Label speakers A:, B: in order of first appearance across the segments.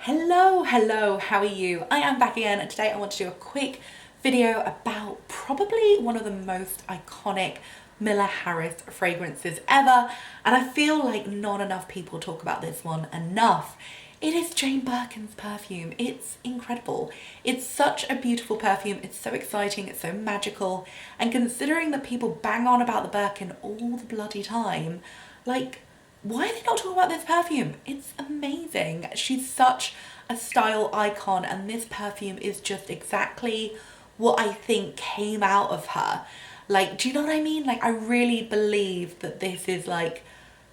A: Hello, how are you? I am back again, and today I want to do a quick video about probably one of the most iconic Miller Harris fragrances ever, and I feel like not enough people talk about this one enough. It is Jane Birkin's perfume. It's incredible. It's such a beautiful perfume. It's so exciting, it's so magical, and considering that people bang on about the Birkin all the bloody time, like, why are they not talking about this perfume? It's amazing. She's such a style icon, and this perfume is just exactly what I think came out of her. Like, do you know what I mean? Like, I really believe that this is like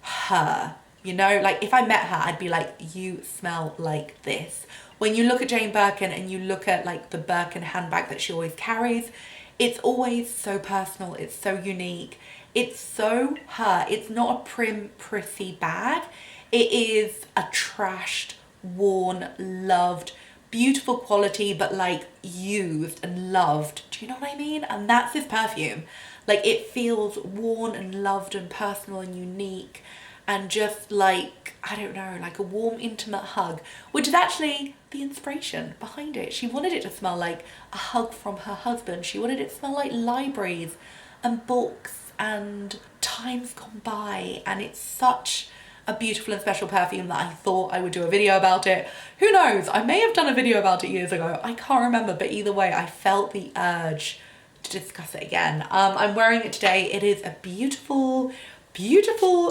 A: her, you know? Like, if I met her, I'd be like, you smell like this. When you look at Jane Birkin and you look at like the Birkin handbag that she always carries, it's always so personal, it's so unique. It's so her. It's not a prim, prissy bag. It is a trashed, worn, loved, beautiful quality, but like used and loved. Do you know what I mean? And that's this perfume. Like, it feels worn and loved and personal and unique and just like, I don't know, like a warm, intimate hug, which is actually the inspiration behind it. She wanted it to smell like a hug from her husband. She wanted it to smell like libraries and books and times gone by, and it's such a beautiful and special perfume that I thought I would do a video about it. Who knows, I may have done a video about it years ago, I can't remember, but either way I felt the urge to discuss it again. I'm wearing it today. It is a beautiful,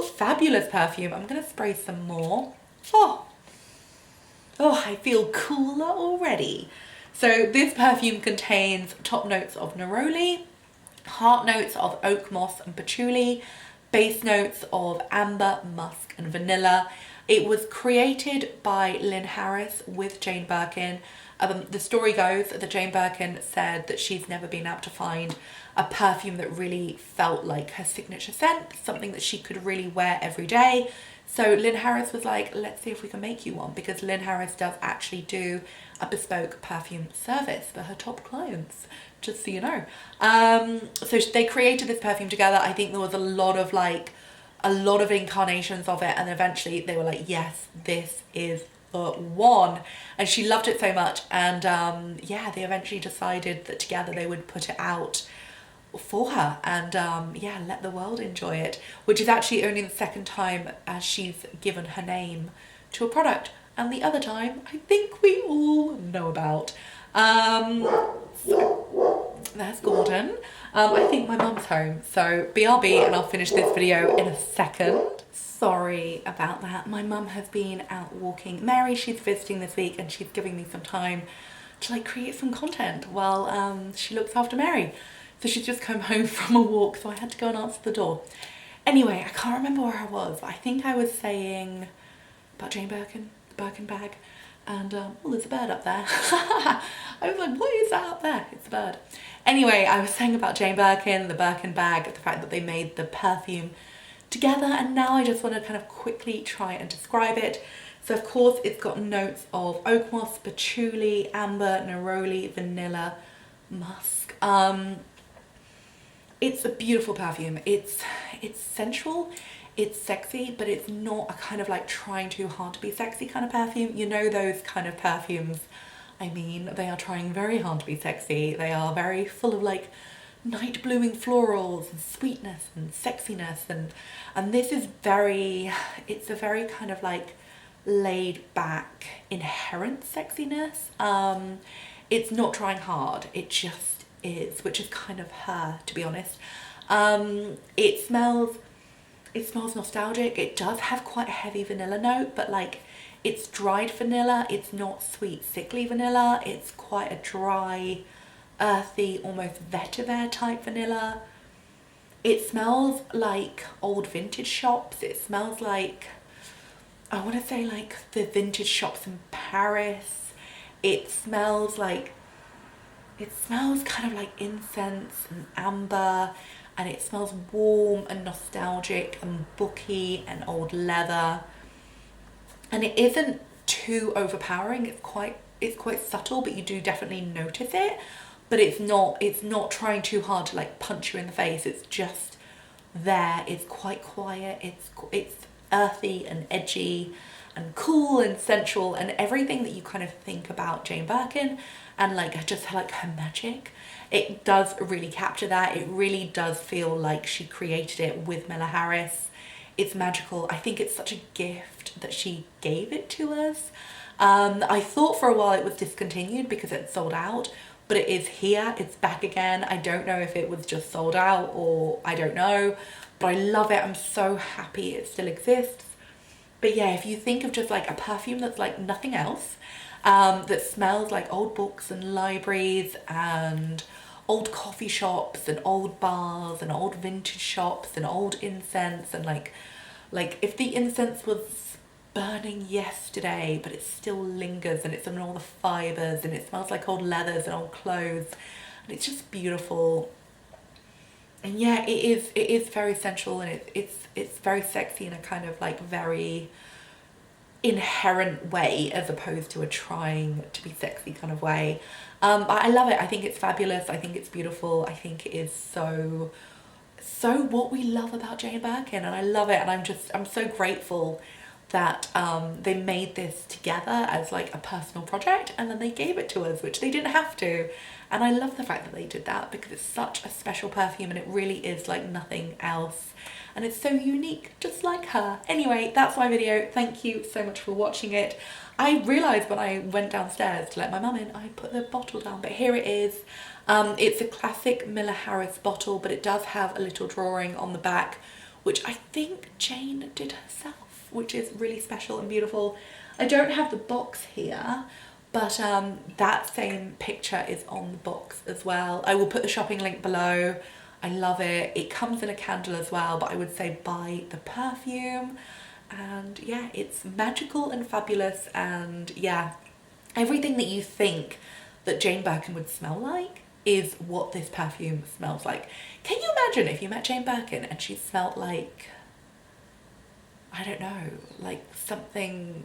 A: fabulous perfume. I'm gonna spray some more. Oh, I feel cooler already. So this perfume contains top notes of neroli, heart notes of oak moss and patchouli, base notes of amber, musk and vanilla. It was created by Lynn Harris with Jane Birkin. The story goes that Jane Birkin said that she's never been able to find a perfume that really felt like her signature scent, something that she could really wear every day. So Lynn Harris was like, let's see if we can make you one, because Lynn Harris does actually do a bespoke perfume service for her top clients, just so you know. So they created this perfume together. I think there was a lot of incarnations of it, and eventually they were like, yes, this is the one. And she loved it so much, and yeah, they eventually decided that together they would put it out for her and yeah, let the world enjoy it, which is actually only the second time she's given her name to a product, and the other time I think we all know about. So there's Gordon. I think my mum's home, so BRB, and I'll finish this video in a second. Sorry about that. My mum has been out walking Mary. She's visiting this week, and she's giving me some time to like create some content while she looks after Mary. So she's just come home from a walk, so I had to go and answer the door. Anyway, I can't remember where I was, but I think I was saying about Jane Birkin, the Birkin bag, and oh, there's a bird up there. I was like, what is that up there? It's a bird. Anyway, I was saying about Jane Birkin, the Birkin bag, the fact that they made the perfume together, and now I just want to kind of quickly try and describe it. So of course it's got notes of oak moss, patchouli, amber, neroli, vanilla, musk. It's a beautiful perfume. It's sensual, it's sexy, but it's not a kind of like trying too hard to be sexy kind of perfume. You know those kind of perfumes, I mean, they are trying very hard to be sexy. They are very full of like night blooming florals and sweetness and sexiness, and this is it's a very kind of like laid back, inherent sexiness. It's not trying hard, it just is, which is kind of her, to be honest. It smells nostalgic. It does have quite a heavy vanilla note, but like, it's dried vanilla. It's not sweet, sickly vanilla. It's quite a dry, earthy, almost vetiver type vanilla. It smells like old vintage shops. It smells like, I want to say like the vintage shops in Paris. It smells kind of like incense and amber, and it smells warm and nostalgic and booky and old leather. And it isn't too overpowering. It's quite subtle, but you do definitely notice it. But it's not trying too hard to like punch you in the face. It's just there. It's quite quiet. It's earthy and edgy, and cool and sensual and everything that you kind of think about Jane Birkin and like just like her magic. It does really capture that. It really does feel like she created it with Miller Harris. It's magical. I think it's such a gift that she gave it to us. I thought for a while it was discontinued because it sold out, but it is here. It's back again. I don't know if it was just sold out or I don't know, but I love it. I'm so happy it still exists. But yeah, if you think of just like a perfume that's like nothing else, that smells like old books and libraries and old coffee shops and old bars and old vintage shops and old incense, and like if the incense was burning yesterday but it still lingers and it's in all the fibers and it smells like old leathers and old clothes, and it's just beautiful. And yeah, it is very sensual, and it's very sexy in a kind of like very inherent way as opposed to a trying to be sexy kind of way. But I love it. I think it's fabulous. I think it's beautiful. I think it is so what we love about Jane Birkin, and I love it. And I'm so grateful that they made this together as like a personal project, and then they gave it to us, which they didn't have to. And I love the fact that they did that because it's such a special perfume and it really is like nothing else. And it's so unique, just like her. Anyway, that's my video. Thank you so much for watching it. I realised when I went downstairs to let my mum in, I put the bottle down, but here it is. It's a classic Miller Harris bottle, but it does have a little drawing on the back, which I think Jane did herself, which is really special and beautiful. I don't have the box here, but that same picture is on the box as well. I will put the shopping link below. I love it. It comes in a candle as well, but I would say buy the perfume. And yeah, it's magical and fabulous, and yeah, everything that you think that Jane Birkin would smell like is what this perfume smells like. Can you imagine if you met Jane Birkin and she smelled like, I don't know, like something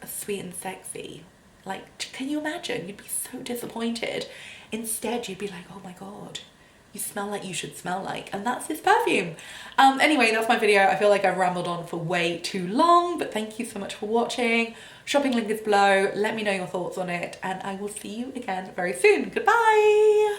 A: sweet and sexy? Like, can you imagine? You'd be so disappointed. Instead, you'd be like, oh my God, you smell like you should smell like, and that's this perfume. Anyway, that's my video. I feel like I've rambled on for way too long, but thank you so much for watching. Shopping link is below. Let me know your thoughts on it, and I will see you again very soon. Goodbye.